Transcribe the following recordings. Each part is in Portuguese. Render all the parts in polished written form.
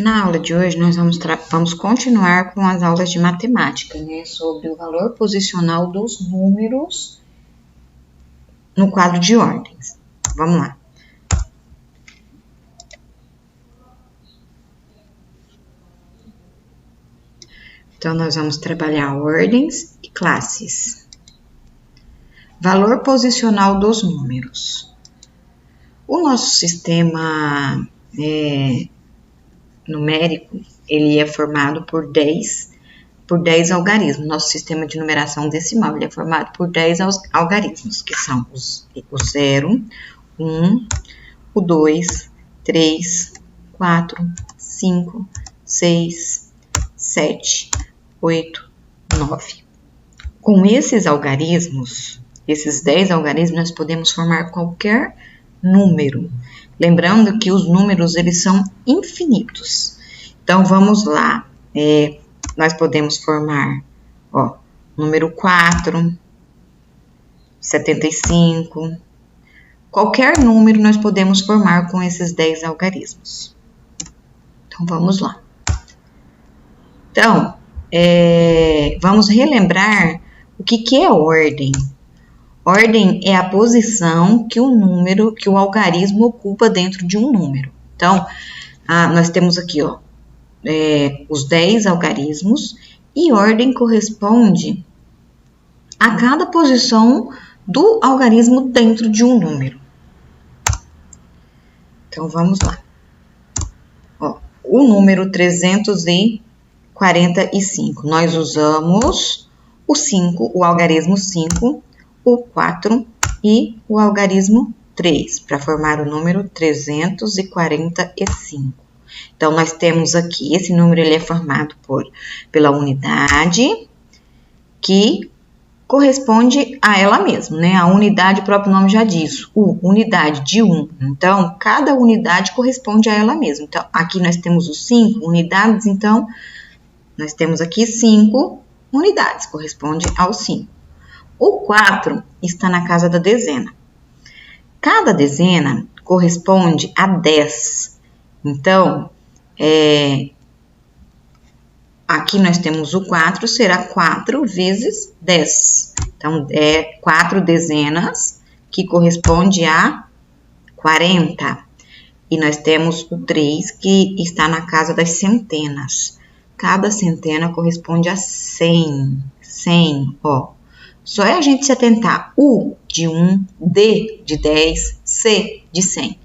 Na aula de hoje, nós vamos continuar com as aulas de matemática, né? Sobre o valor posicional dos números no quadro de ordens. Vamos lá. Então, nós vamos trabalhar ordens e classes. Valor posicional dos números. O nosso sistema numérico, ele é formado por 10 algarismos. Nosso sistema de numeração decimal, ele é formado por 10 algarismos, que são o 0, 1, o 2, 3, 4, 5, 6, 7, 8, 9. Com esses algarismos, esses 10 algarismos, nós podemos formar qualquer número. Lembrando que os números, eles são infinitos. Então, vamos lá. Nós podemos formar, número 4, 75. Qualquer número nós podemos formar com esses 10 algarismos. Então, vamos lá. Então, vamos relembrar o que é ordem. Ordem é a posição que o algarismo ocupa dentro de um número. Então, nós temos aqui, os 10 algarismos, e ordem corresponde a cada posição do algarismo dentro de um número. Então, vamos lá. O número 345, nós usamos o 5, o algarismo 5, o 4 e o algarismo 3, para formar o número 345. Então, nós temos aqui, esse número ele é formado pela unidade, que corresponde a ela mesma, né? A unidade, o próprio nome já diz, unidade de 1. Então, cada unidade corresponde a ela mesma. Então, aqui nós temos os 5 unidades, então, nós temos aqui 5 unidades, corresponde ao 5. O 4 está na casa da dezena. Cada dezena corresponde a 10. Então, aqui nós temos o 4, será 4 vezes 10. Então, 4 dezenas, que corresponde a 40. E nós temos o 3, que está na casa das centenas. Cada centena corresponde a 100. 100, Só é a gente se atentar. U de 1, D de 10, C de 100.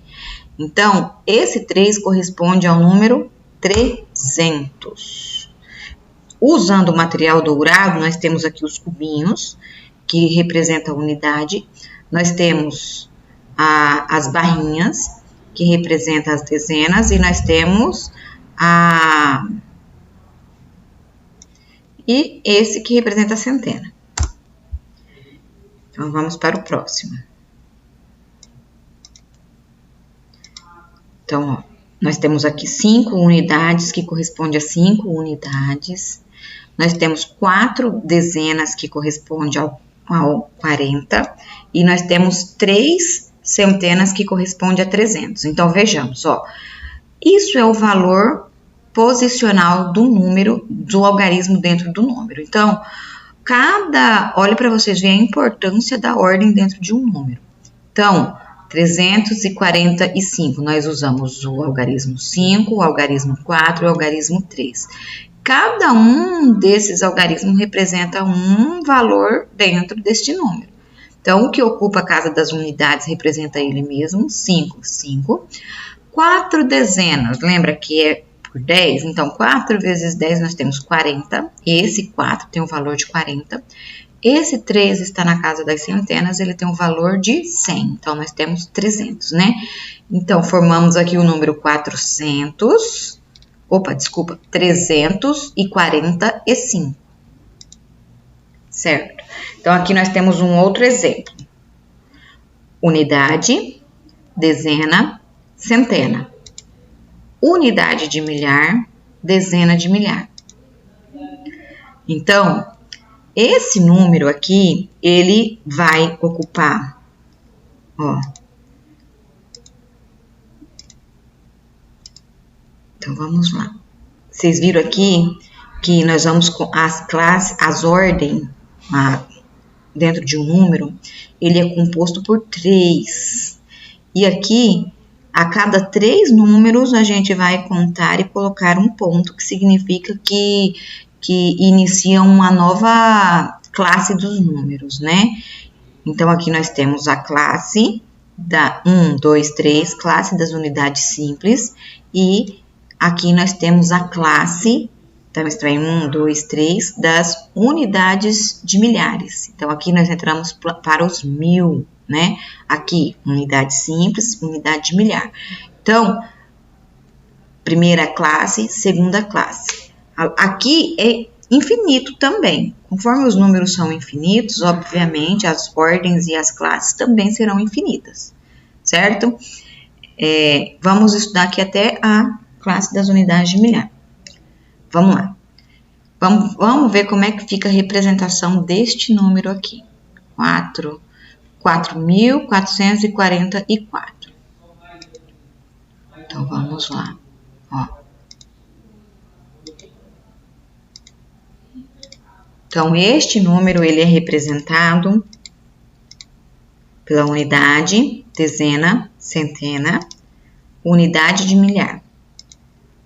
Então, esse 3 corresponde ao número 300. Usando o material dourado, nós temos aqui os cubinhos, que representam a unidade. Nós temos as barrinhas, que representam as dezenas. E nós temos e esse que representa a centena. Então, vamos para o próximo. Então, nós temos aqui 5 unidades, que corresponde a 5 unidades. Nós temos 4 dezenas, que corresponde ao 40. E nós temos 3 centenas, que corresponde a 300. Então, vejamos, isso é o valor posicional do número, do algarismo dentro do número. Então, olha para vocês verem a importância da ordem dentro de um número. Então, 345, nós usamos o algarismo 5, o algarismo 4 e o algarismo 3. Cada um desses algarismos representa um valor dentro deste número. Então, o que ocupa a casa das unidades representa ele mesmo, 5, 5. 4 dezenas, lembra que é por 10? Então, 4 vezes 10 nós temos 40. Esse 4 tem um valor de 40. Esse 3 está na casa das centenas, ele tem um valor de 100. Então, nós temos 300, né? Então, formamos aqui o número 345. Certo? Então, aqui nós temos um outro exemplo. Unidade, dezena, centena. Unidade de milhar, dezena de milhar. Então, esse número aqui, ele vai ocupar, Então, vamos lá. Vocês viram aqui que nós vamos com as classes, as ordens, dentro de um número, ele é composto por 3. E aqui, a cada 3 números, a gente vai contar e colocar um ponto, que significa que inicia uma nova classe dos números, né? Então, aqui nós temos a classe da 1, 2, 3, classe das unidades simples, e aqui nós temos a classe, então extrai 1, 2, 3, das unidades de milhares. Então, aqui nós entramos para os 1000, né? Aqui, unidade simples, unidade de milhar. Então, primeira classe, segunda classe. Aqui é infinito também. Conforme os números são infinitos, obviamente, as ordens e as classes também serão infinitas, certo? Vamos estudar aqui até a classe das unidades de milhar. Vamos lá. Vamos ver como é que fica a representação deste número aqui. 4.444. Então, vamos lá. Ó. Então, este número, ele é representado pela unidade, dezena, centena, unidade de milhar.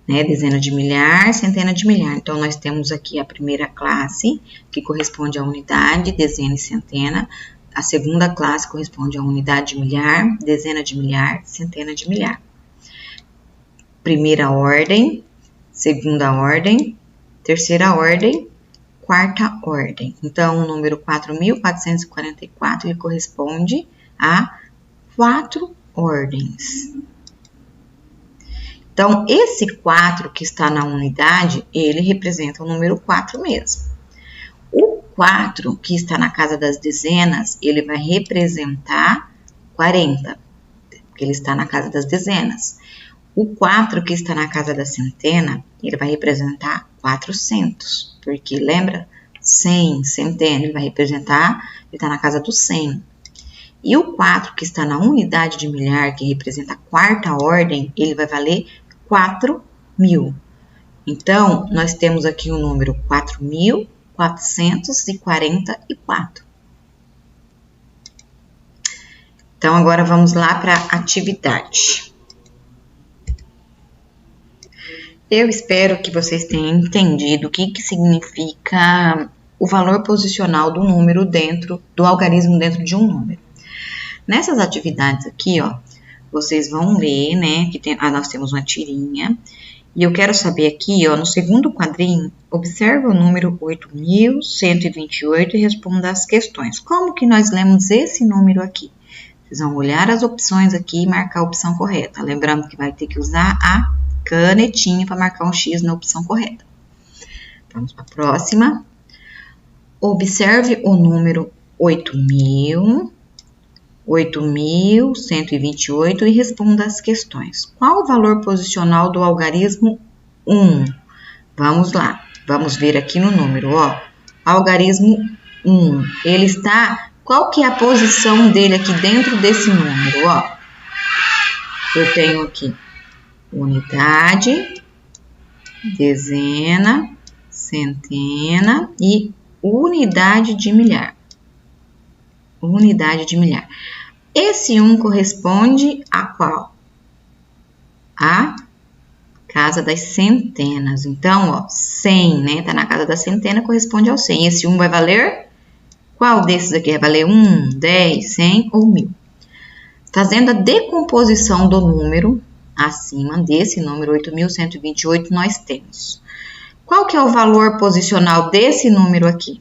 Né? Dezena de milhar, centena de milhar. Então, nós temos aqui a primeira classe, que corresponde à unidade, dezena e centena. A segunda classe corresponde à unidade de milhar, dezena de milhar, centena de milhar. Primeira ordem, segunda ordem, terceira ordem, quarta ordem. Então, o número 4.444, ele corresponde a 4 ordens. Então, esse 4 que está na unidade, ele representa o número 4 mesmo. O 4 que está na casa das dezenas, ele vai representar 40, porque ele está na casa das dezenas. O 4 que está na casa da centena, ele vai representar 400, porque lembra? 100, centena, ele vai representar, ele está na casa do 100. E o 4 que está na unidade de milhar, que representa a quarta ordem, ele vai valer 4.000. Então, nós temos aqui o número 4.444. Então, agora vamos lá para a atividade. Eu espero que vocês tenham entendido o que significa o valor posicional do número dentro do algarismo dentro de um número. Nessas atividades aqui, ó, vocês vão ler, né, que nós temos uma tirinha, e eu quero saber aqui, ó, no segundo quadrinho, observe o número 8.128 e responda as questões. Como que nós lemos esse número aqui? Vocês vão olhar as opções aqui e marcar a opção correta. Lembrando que vai ter que usar a canetinha para marcar um X na opção correta. Vamos para a próxima. Observe o número 8.128 e responda as questões. Qual o valor posicional do algarismo 1? Vamos lá. Vamos ver aqui no número, ó. Algarismo 1. Ele está... Qual que é a posição dele aqui dentro desse número, ó? Eu tenho aqui unidade, dezena, centena e unidade de milhar. Unidade de milhar. Esse 1 corresponde a qual? A casa das centenas. Então, ó, 100, né? Tá na casa da centena, corresponde ao 100. Esse 1 vai valer? Qual desses aqui vai valer 1, 10, 100 ou 1000? Fazendo a decomposição do número, acima desse número 8.128, nós temos. Qual que é o valor posicional desse número aqui?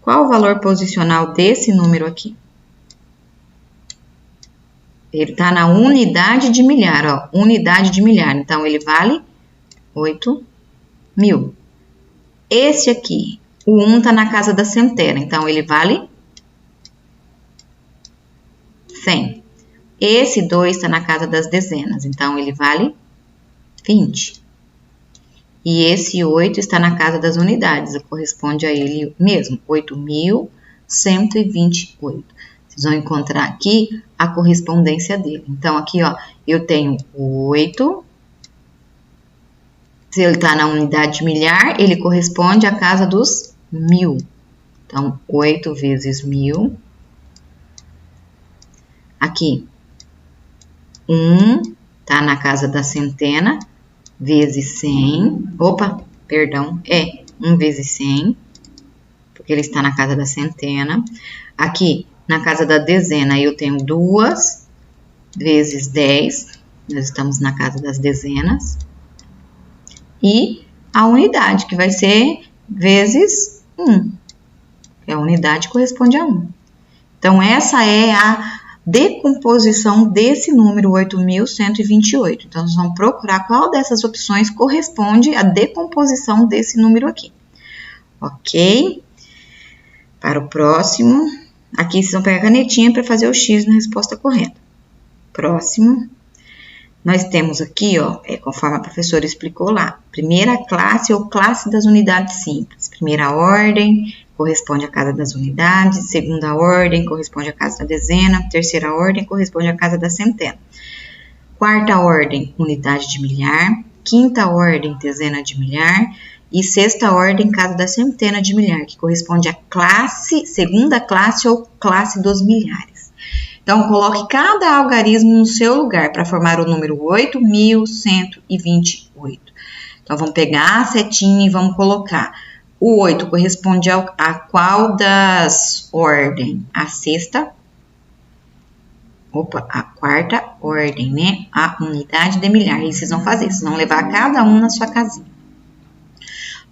Qual o valor posicional desse número aqui? Ele está na unidade de milhar, ó. Unidade de milhar. Então, ele vale 8.000. Esse aqui, o 1 está na casa da centena. Então, ele vale 100. Esse 2 está na casa das dezenas. Então, ele vale 20. E esse 8 está na casa das unidades. Corresponde a ele mesmo. 8.128. Vocês vão encontrar aqui a correspondência dele. Então, aqui, ó, eu tenho 8 Se ele está na unidade de milhar, ele corresponde à casa dos 1000. Então, 8 vezes 1000. Aqui, 1 está na casa da centena, vezes 100. Opa, perdão, 1 vezes 100, porque ele está na casa da centena. Aqui, na casa da dezena, eu tenho 2 vezes 10. Nós estamos na casa das dezenas. E a unidade, que vai ser vezes 1. A unidade corresponde a 1. Então, essa é a decomposição desse número 8.128. Então, nós vamos procurar qual dessas opções corresponde à decomposição desse número aqui. Ok? Para o próximo, aqui vocês vão pegar a canetinha para fazer o X na resposta correta. Próximo. Nós temos aqui, ó, conforme a professora explicou lá, primeira classe ou classe das unidades simples. Primeira ordem corresponde à casa das unidades, segunda ordem corresponde à casa da dezena, terceira ordem corresponde à casa da centena. Quarta ordem, unidade de milhar, quinta ordem, dezena de milhar e sexta ordem, casa da centena de milhar, que corresponde à classe, segunda classe ou classe dos milhares. Então, coloque cada algarismo no seu lugar para formar o número 8.128. Então, vamos pegar a setinha e vamos colocar. O 8 corresponde a qual das ordens? A sexta. Opa, a quarta ordem, né? A unidade de milhar. E vocês vão fazer, vocês vão levar cada um na sua casinha.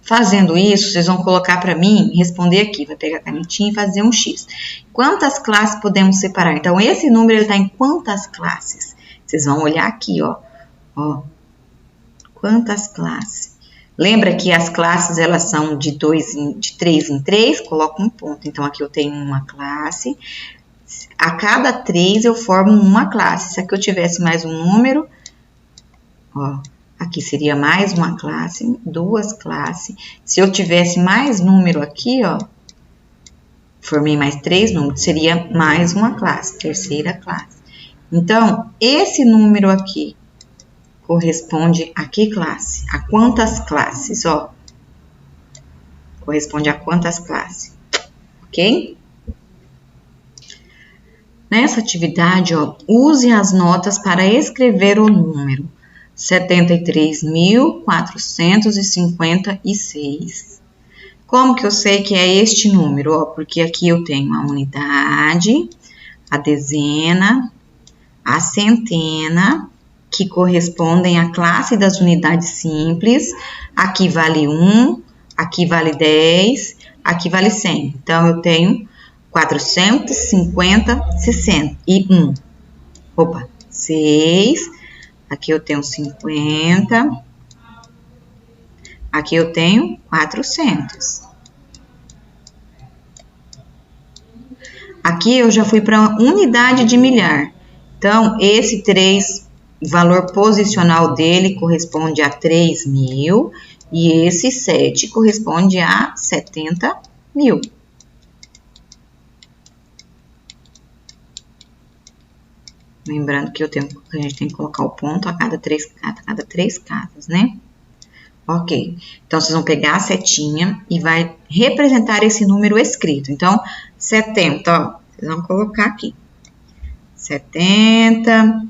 Fazendo isso, vocês vão colocar para mim, responder aqui, vai pegar a canetinha e fazer um X. Quantas classes podemos separar? Então, esse número está em quantas classes? Vocês vão olhar aqui, ó. Quantas classes? Lembra que as classes, elas são de 3 em 3, coloca um ponto. Então, aqui eu tenho uma classe. A cada 3 eu formo uma classe. Se aqui eu tivesse mais um número, ó. Aqui seria mais uma classe, 2 classes. Se eu tivesse mais número aqui, ó, formei mais 3 números, seria mais uma classe, terceira classe. Então, esse número aqui corresponde a que classe? A quantas classes, ó? Corresponde a quantas classes, ok? Nessa atividade, ó, use as notas para escrever o número. 73.456. Como que eu sei que é este número? Ó, porque aqui eu tenho a unidade, a dezena, a centena, que correspondem à classe das unidades simples. Aqui vale 1, aqui vale 10, aqui vale 100. Então, eu tenho 451. Opa, 6. Aqui eu tenho 50. Aqui eu tenho 400. Aqui eu já fui para a unidade de milhar. Então, esse 3, o valor posicional dele corresponde a 3.000. E esse 7 corresponde a 70.000. Lembrando que a gente tem que colocar o ponto a cada três casas, né? Ok. Então, vocês vão pegar a setinha e vai representar esse número escrito. Então, 70, ó, vocês vão colocar aqui. 70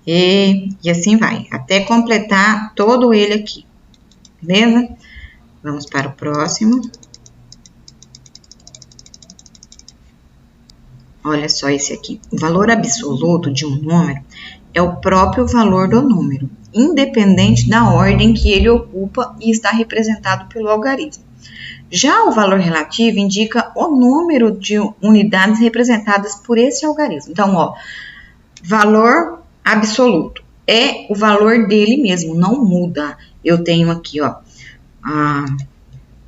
e assim vai, até completar todo ele aqui. Beleza? Vamos para o próximo. Olha só esse aqui. O valor absoluto de um número é o próprio valor do número, independente da ordem que ele ocupa e está representado pelo algarismo. Já o valor relativo indica o número de unidades representadas por esse algarismo. Então, ó, valor absoluto é o valor dele mesmo, não muda. Eu tenho aqui, ó,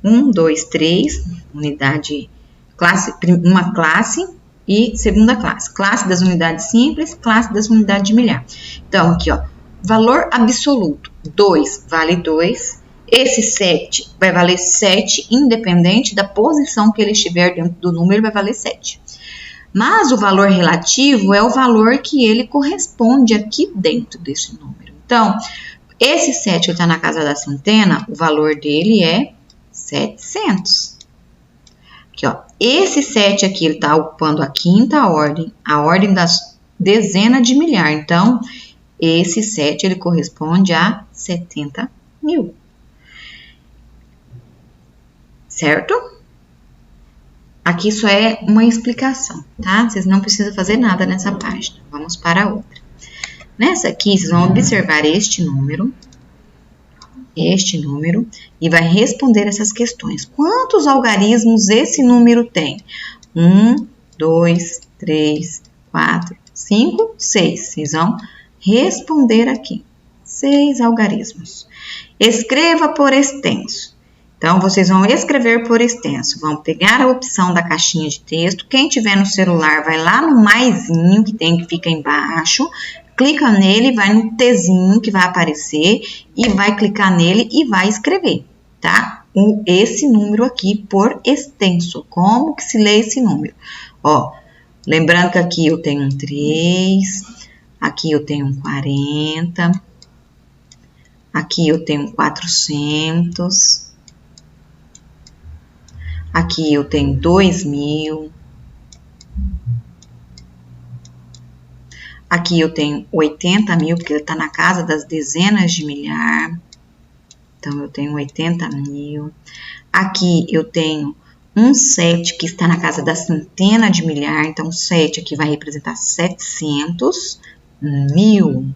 1, 2, 3, unidade, classe, uma classe, e segunda classe. Classe das unidades simples, classe das unidades de milhar. Então, aqui, ó, valor absoluto, 2 vale 2. Esse 7 vai valer 7, independente da posição que ele estiver dentro do número, vai valer 7. Mas o valor relativo é o valor que ele corresponde aqui dentro desse número. Então, Esse 7 que está na casa da centena, o valor dele é 700. Aqui, ó. Esse 7 aqui, ele está ocupando a quinta ordem, a ordem das dezenas de milhar. Então, esse 7, ele corresponde a 70 mil. Certo? Aqui só é uma explicação, tá? Vocês não precisam fazer nada nessa página. Vamos para a outra. Nessa aqui, vocês vão observar este número, e vai responder essas questões. Quantos algarismos esse número tem? 1, 2, 3, 4, 5, 6. Vocês vão responder aqui. 6 algarismos. Escreva por extenso. Então, vocês vão escrever por extenso. Vão pegar a opção da caixinha de texto. Quem tiver no celular, vai lá no maisinho que fica embaixo. Clica nele, vai no Tzinho que vai aparecer e vai clicar nele e vai escrever, tá? Esse número aqui por extenso. Como que se lê esse número? Ó, lembrando que aqui eu tenho um 3, aqui eu tenho um 40, aqui eu tenho um 400, aqui eu tenho 2000. Aqui eu tenho 80 mil, porque ele está na casa das dezenas de milhar. Então, eu tenho 80 mil. Aqui eu tenho um 7 que está na casa da centena de milhar. Então, 7 aqui vai representar 700 mil.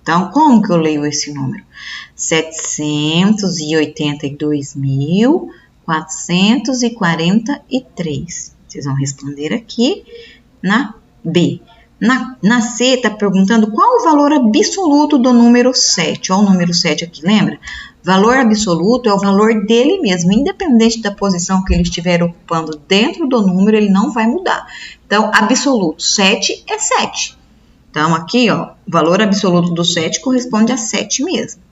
Então, como que eu leio esse número? 782.443. Vocês vão responder aqui na B. Na C, está perguntando qual o valor absoluto do número 7. Olha o número 7 aqui, lembra? Valor absoluto é o valor dele mesmo, independente da posição que ele estiver ocupando dentro do número, ele não vai mudar. Então, absoluto, 7 é 7. Então, aqui, ó, o valor absoluto do 7 corresponde a 7 mesmo.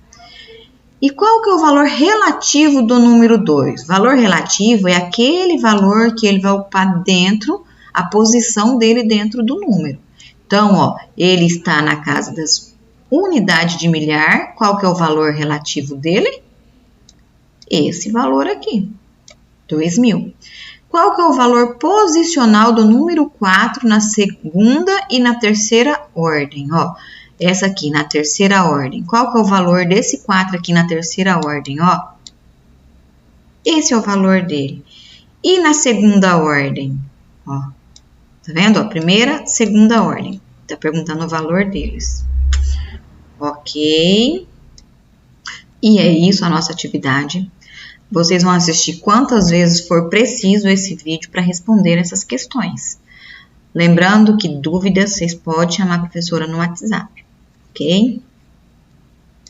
E qual que é o valor relativo do número 2? Valor relativo é aquele valor que ele vai ocupar dentro, a posição dele dentro do número. Então, ó, ele está na casa das unidades de milhar. Qual que é o valor relativo dele? Esse valor aqui, 2.000. Qual que é o valor posicional do número 4 na segunda e na terceira ordem? Ó, essa aqui na terceira ordem. Qual que é o valor desse 4 aqui na terceira ordem? Ó, esse é o valor dele. E na segunda ordem? Ó, tá vendo? Ó, primeira, segunda ordem. Tá perguntando o valor deles. Ok. E é isso a nossa atividade. Vocês vão assistir quantas vezes for preciso esse vídeo para responder essas questões. Lembrando que dúvidas vocês podem chamar a professora no WhatsApp, ok?